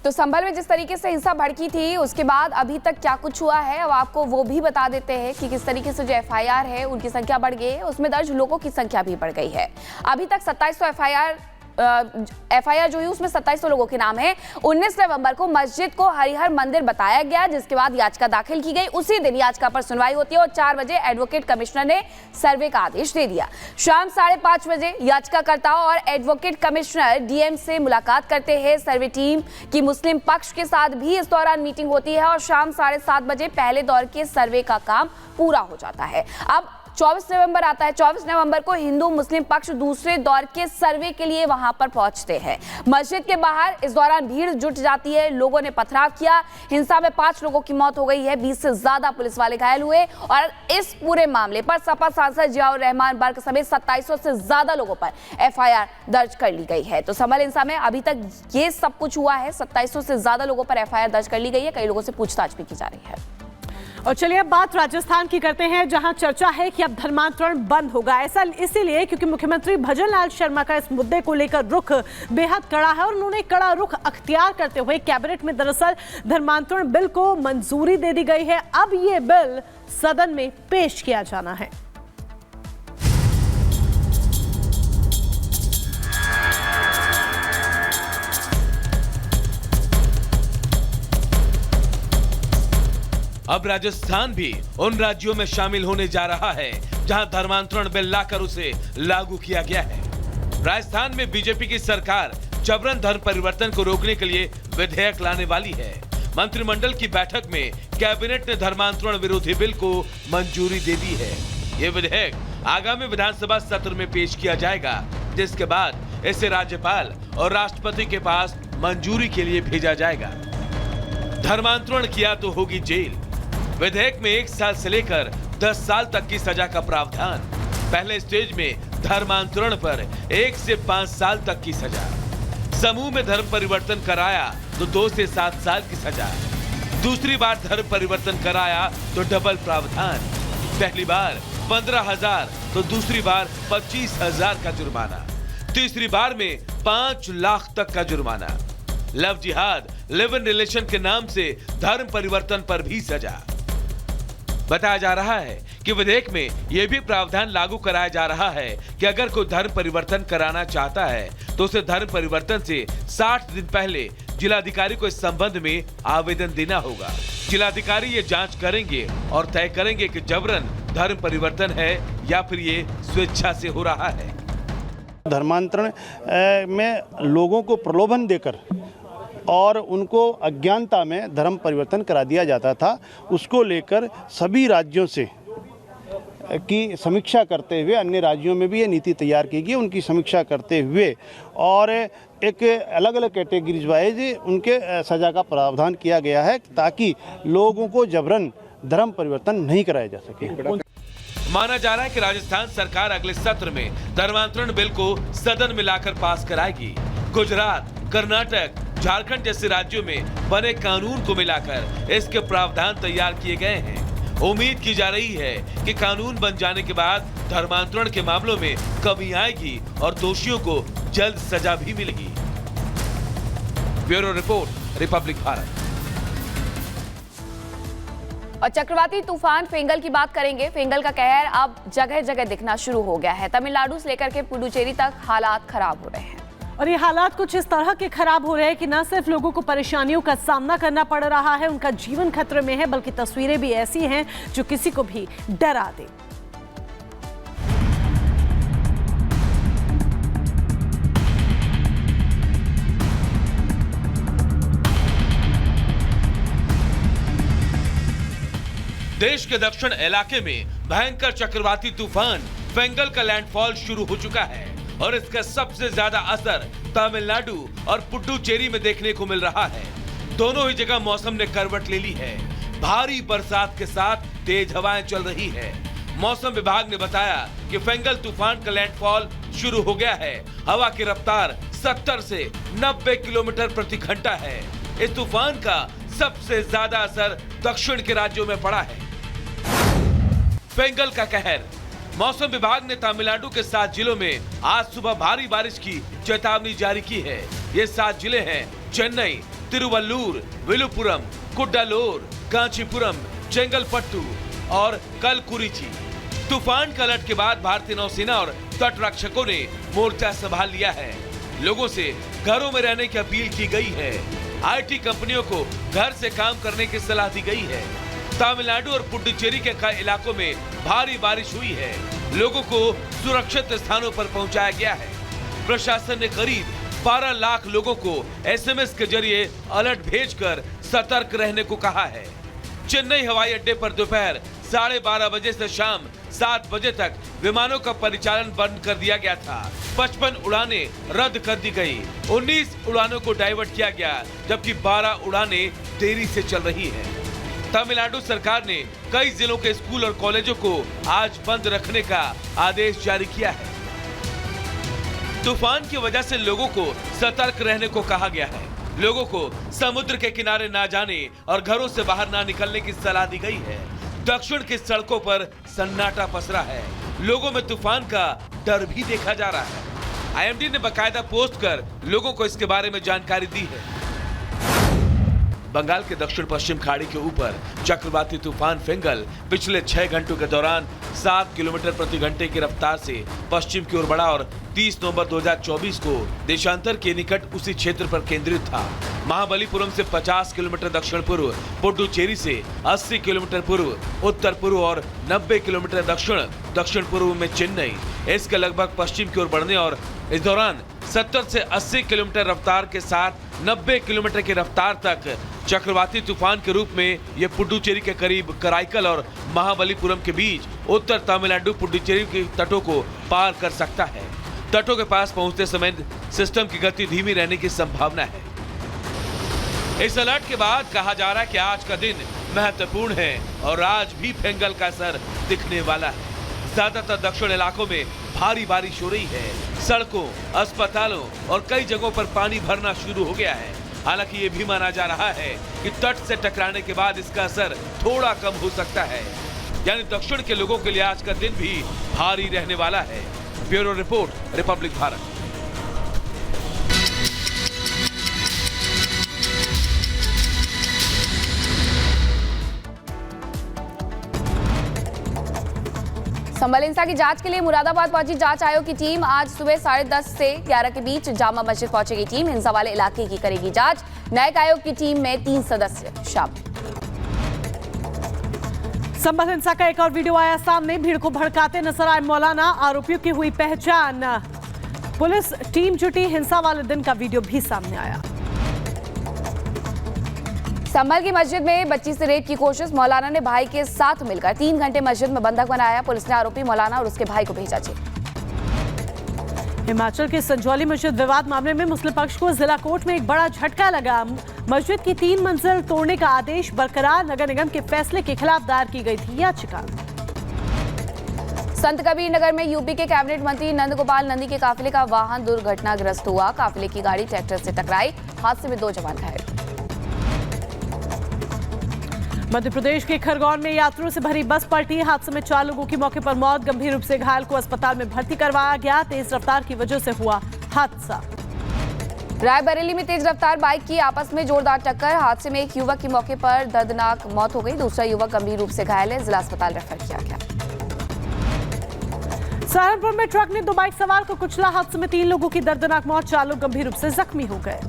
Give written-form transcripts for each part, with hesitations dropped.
तो संभल में जिस तरीके से हिंसा भड़की थी उसके बाद अभी तक क्या कुछ हुआ है, अब आपको वो भी बता देते हैं कि किस तरीके से जो एफआईआर है उनकी संख्या बढ़ गई है, उसमें दर्ज लोगों की संख्या भी बढ़ गई है। अभी तक 2700 एफआईआर जो है उसमें 2700 लोगों के नाम है। 19 नवंबर को मस्जिद को हरिहर मंदिर बताया गया, जिसके बाद याचिका दाखिल की गई। उसी दिन याचिका पर सुनवाई होती है और 4 बजे एडवोकेट कमिश्नर ने सर्वे का आदेश दे दिया। शाम 5:30 बजे याचिकाकर्ता और एडवोकेट कमिश्नर डीएम से मुलाकात करते हैं। सर्वे टीम की मुस्लिम पक्ष के साथ भी इस दौरान मीटिंग होती है और शाम 7:30 बजे पहले दौर के सर्वे का काम पूरा हो जाता है। अब 24 नवंबर आता है। 24 नवंबर को हिंदू मुस्लिम पक्ष दूसरे दौर के सर्वे के लिए वहां पर पहुंचते हैं। मस्जिद के बाहर इस दौरान भीड़ जुट जाती है, लोगों ने पथराव किया। हिंसा में 5 लोगों की मौत हो गई है, 20 से ज्यादा पुलिस वाले घायल हुए और इस पूरे मामले पर सपा सांसद जियाउर रहमान बर्क समेत 2700 से ज्यादा लोगों पर एफआईआर दर्ज कर ली गई है। तो संभल हिंसा में अभी तक ये सब कुछ हुआ है। 2700 से ज्यादा लोगों पर एफआईआर दर्ज कर ली गई है, कई लोगों से पूछताछ भी की जा रही है। और चलिए अब बात राजस्थान की करते हैं, जहां चर्चा है कि अब धर्मांतरण बंद होगा। ऐसा इसीलिए क्योंकि मुख्यमंत्री भजन लाल शर्मा का इस मुद्दे को लेकर रुख बेहद कड़ा है और उन्होंने कड़ा रुख अख्तियार करते हुए कैबिनेट में दरअसल धर्मांतरण बिल को मंजूरी दे दी गई है। अब ये बिल सदन में पेश किया जाना है। अब राजस्थान भी उन राज्यों में शामिल होने जा रहा है जहां धर्मांतरण बिल लाकर उसे लागू किया गया है। राजस्थान में बीजेपी की सरकार जबरन धर्म परिवर्तन को रोकने के लिए विधेयक लाने वाली है। मंत्रिमंडल की बैठक में कैबिनेट ने धर्मांतरण विरोधी बिल को मंजूरी दे दी है। ये विधेयक आगामी विधानसभा सत्र में पेश किया जाएगा, जिसके बाद इसे राज्यपाल और राष्ट्रपति के पास मंजूरी के लिए भेजा जाएगा। धर्मांतरण किया तो होगी जेल। विधेयक में 1 साल से लेकर 10 साल तक की सजा का प्रावधान। पहले स्टेज में धर्मांतरण पर 1 से 5 साल तक की सजा। समूह में धर्म परिवर्तन कराया तो 2 से 7 साल की सजा। दूसरी बार धर्म परिवर्तन कराया तो डबल प्रावधान। पहली बार 15,000 तो दूसरी बार 25,000 का जुर्माना। तीसरी बार में 5 लाख तक का जुर्माना। लव जिहाद, लिव इन रिलेशन के नाम से धर्म परिवर्तन पर भी सजा। बताया जा रहा है कि विधेयक में यह भी प्रावधान लागू कराया जा रहा है कि अगर कोई धर्म परिवर्तन कराना चाहता है तो उसे धर्म परिवर्तन से 60 दिन पहले जिलाधिकारी को इस संबंध में आवेदन देना होगा। जिलाधिकारी ये जांच करेंगे और तय करेंगे कि जबरन धर्म परिवर्तन है या फिर ये स्वेच्छा से हो रहा है। धर्मांतरण में लोगों को प्रलोभन देकर और उनको अज्ञानता में धर्म परिवर्तन करा दिया जाता था, उसको लेकर सभी राज्यों से की समीक्षा करते हुए अन्य राज्यों में भी ये नीति तैयार की गई। उनकी समीक्षा करते हुए और एक अलग अलग कैटेगरीज वाइज उनके सजा का प्रावधान किया गया है ताकि लोगों को जबरन धर्म परिवर्तन नहीं कराया जा सके। माना जा रहा है कि राजस्थान सरकार अगले सत्र में धर्मांतरण बिल को सदन में लाकर पास कराएगी। गुजरात, कर्नाटक, झारखंड जैसे राज्यों में बने कानून को मिलाकर इसके प्रावधान तैयार किए गए हैं। उम्मीद की जा रही है कि कानून बन जाने के बाद धर्मांतरण के मामलों में कमी आएगी और दोषियों को जल्द सजा भी मिलेगी। Bureau report, Republic Bharat. और चक्रवाती तूफान फेंगल की बात करेंगे। फेंगल का कहर अब जगह जगह दिखना शुरू हो गया है। तमिलनाडु से लेकर के पुडुचेरी तक हालात खराब हो रहे हैं और ये हालात कुछ इस तरह के खराब हो रहे हैं कि न सिर्फ लोगों को परेशानियों का सामना करना पड़ रहा है, उनका जीवन खतरे में है, बल्कि तस्वीरें भी ऐसी हैं जो किसी को भी डरा दे। देश के दक्षिण इलाके में भयंकर चक्रवाती तूफान फेंगल का लैंडफॉल शुरू हो चुका है और इसका सबसे ज्यादा असर तमिलनाडु और पुडुचेरी में देखने को मिल रहा है। दोनों ही जगह मौसम ने करवट ले ली है। भारी बरसात के साथ तेज हवाएं चल रही है। मौसम विभाग ने बताया कि फेंगल तूफान का लैंडफॉल शुरू हो गया है। हवा की रफ्तार 70 से 90 किलोमीटर प्रति घंटा है। इस तूफान का सबसे ज्यादा असर दक्षिण के राज्यों में पड़ा है। फेंगल का कहर। मौसम विभाग ने तमिलनाडु के 7 जिलों में आज सुबह भारी बारिश की चेतावनी जारी की है। ये 7 जिले हैं चेन्नई, तिरुवल्लूर, विलुपुरम, कुड्डालोर, कांचीपुरम, चेंगलपट्टू और कलकुरिची। तूफान का अलर्ट के बाद भारतीय नौसेना और तटरक्षकों ने मोर्चा संभाल लिया है। लोगों से घरों में रहने की अपील की गई है। आईटी कंपनियों को घर से काम करने की सलाह दी गई है। तमिलनाडु और पुडुचेरी के कई इलाकों में भारी बारिश हुई है। लोगों को सुरक्षित स्थानों पर पहुंचाया गया है। प्रशासन ने करीब 12 लाख लोगों को एसएमएस के जरिए अलर्ट भेजकर सतर्क रहने को कहा है। चेन्नई हवाई अड्डे पर दोपहर 12:30 बजे से शाम 7 बजे तक विमानों का परिचालन बंद कर दिया गया था। 55 उड़ानें रद्द कर दी गई। 19 उड़ानों को डाइवर्ट किया गया, जबकि 12 उड़ानें देरी से चल रही हैं। तमिलनाडु सरकार ने कई जिलों के स्कूल और कॉलेजों को आज बंद रखने का आदेश जारी किया है। तूफान की वजह से लोगों को सतर्क रहने को कहा गया है। लोगों को समुद्र के किनारे ना जाने और घरों से बाहर ना निकलने की सलाह दी गई है। दक्षिण की सड़कों पर सन्नाटा पसरा है। लोगों में तूफान का डर भी देखा जा रहा है। आईएमडी ने बकायदा पोस्ट कर लोगों को इसके बारे में जानकारी दी है। बंगाल के दक्षिण पश्चिम खाड़ी के ऊपर चक्रवाती तूफान फिंगल पिछले 6 घंटों के दौरान 7 किलोमीटर प्रति घंटे की रफ्तार से पश्चिम की ओर बढ़ा और 30 नवंबर 2024 को देशांतर के निकट उसी क्षेत्र पर केंद्रित था। महाबलीपुरम से 50 किलोमीटर दक्षिण पूर्व, पुडुचेरी से 80 किलोमीटर पूर्व, उत्तर पूर्व और 90 किलोमीटर दक्षिण पूर्व में चेन्नई, इसके लगभग पश्चिम की ओर बढ़ने और इस दौरान 70 से 80 किलोमीटर रफ्तार के साथ 90 किलोमीटर की रफ्तार तक चक्रवाती तूफान के रूप में यह पुडुचेरी के करीब कराईकल और महाबलीपुरम के बीच उत्तर तमिलनाडु पुडुचेरी के तटों को पार कर सकता है। तटों के पास पहुंचते समय सिस्टम की गति धीमी रहने की संभावना है। इस अलर्ट के बाद कहा जा रहा है कि आज का दिन महत्वपूर्ण है और आज भी फिंगल का असर दिखने वाला है। ज्यादातर दक्षिण इलाकों में भारी बारिश हो रही है। सड़कों, अस्पतालों और कई जगहों पर पानी भरना शुरू हो गया है। हालांकि ये भी माना जा रहा है कि तट से टकराने के बाद इसका असर थोड़ा कम हो सकता है। यानी दक्षिण के लोगों के लिए आज का दिन भी भारी रहने वाला है। Bureau report, Republic Bharat. संभल हिंसा की जांच के लिए मुरादाबाद पहुंची जांच आयोग की टीम। आज सुबह 10:30 से 11 के बीच जामा मस्जिद पहुंचेगी टीम। हिंसा वाले इलाके की करेगी जांच। न्यायिक आयोग की टीम में 3 सदस्य शामिल। संभल हिंसा का एक और वीडियो आया सामने। भीड़ को भड़काते नजर आए मौलाना, आरोपियों की हुई पहचान। पुलिस टीम जुटी, हिंसा वाले दिन का वीडियो भी सामने आया। संभल की मस्जिद में बच्ची से रेप की कोशिश। मौलाना ने भाई के साथ मिलकर 3 घंटे मस्जिद में बंधक बनाया। पुलिस ने आरोपी मौलाना और उसके भाई को भेजा जेल। हिमाचल के संजौली मस्जिद विवाद मामले में मुस्लिम पक्ष को जिला कोर्ट में एक बड़ा झटका लगा। मस्जिद की 3 मंजिल तोड़ने का आदेश बरकरार। नगर निगम के फैसले के खिलाफ दायर की गई थी याचिका। संत कबीर नगर में यूपी के कैबिनेट मंत्री नंद गोपाल नंदी के काफिले का वाहन दुर्घटनाग्रस्त हुआ। काफिले की गाड़ी ट्रैक्टर से टकराई। हादसे में 2 जवान घायल। मध्य प्रदेश के खरगोन में यात्रियों से भरी बस पलटी। हादसे में 4 लोगों की मौके पर मौत। गंभीर रूप से घायल को अस्पताल में भर्ती करवाया गया। तेज रफ्तार की वजह से हुआ हादसा। रायबरेली में तेज रफ्तार बाइक की आपस में जोरदार टक्कर। हादसे में एक युवक की मौके पर दर्दनाक मौत हो गई। दूसरा युवक गंभीर रूप से घायल है। जिला अस्पताल रेफर किया गया। सहारनपुर में ट्रक ने 2 बाइक सवार को कुचला। हादसे में 3 लोगों की दर्दनाक मौत। 4 लोग गंभीर रूप से जख्मी हो गए।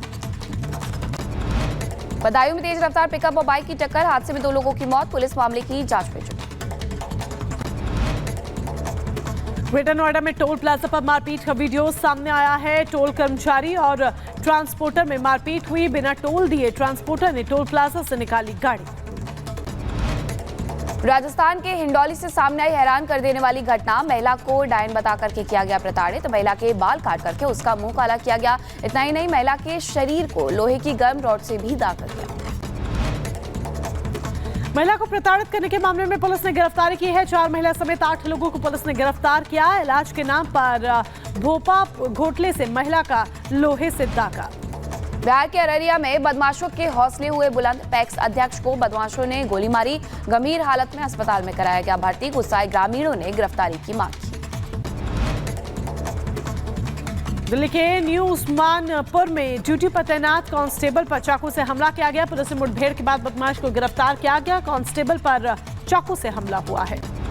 बदायूं में तेज रफ्तार पिकअप और बाइक की टक्कर। हादसे में 2 लोगों की मौत। पुलिस मामले की जांच में जुटी। ग्रेटर नोएडा में टोल प्लाजा पर मारपीट का वीडियो सामने आया है। टोल कर्मचारी और ट्रांसपोर्टर में मारपीट हुई। बिना टोल दिए ट्रांसपोर्टर ने टोल प्लाजा से निकाली गाड़ी। राजस्थान के हिंडौली से सामने आई हैरान कर देने वाली घटना। महिला को डायन बता करके किया गया प्रताड़ित। महिला के बाल काट करके उसका मुंह काला किया गया। इतना ही नहीं, महिला के शरीर को लोहे की गर्म रॉड से भी दाग कर दिया। महिला को प्रताड़ित करने के मामले में पुलिस ने गिरफ्तारी की है। 4 महिला समेत 8 लोगों को पुलिस ने गिरफ्तार किया। इलाज के नाम पर भोपा घोटले से महिला का लोहे से दागा। बिहार के अररिया में बदमाशों के हौसले हुए बुलंद। पैक्स अध्यक्ष को बदमाशों ने गोली मारी। गंभीर हालत में अस्पताल में कराया गया भर्ती। गुस्साए ग्रामीणों ने गिरफ्तारी की मांग की। दिल्ली के न्यू उस्मानपुर में ड्यूटी पर तैनात कांस्टेबल पर चाकू से हमला किया गया। पुलिस से मुठभेड़ के बाद बदमाश को गिरफ्तार किया गया। कांस्टेबल पर चाकू से हमला हुआ है।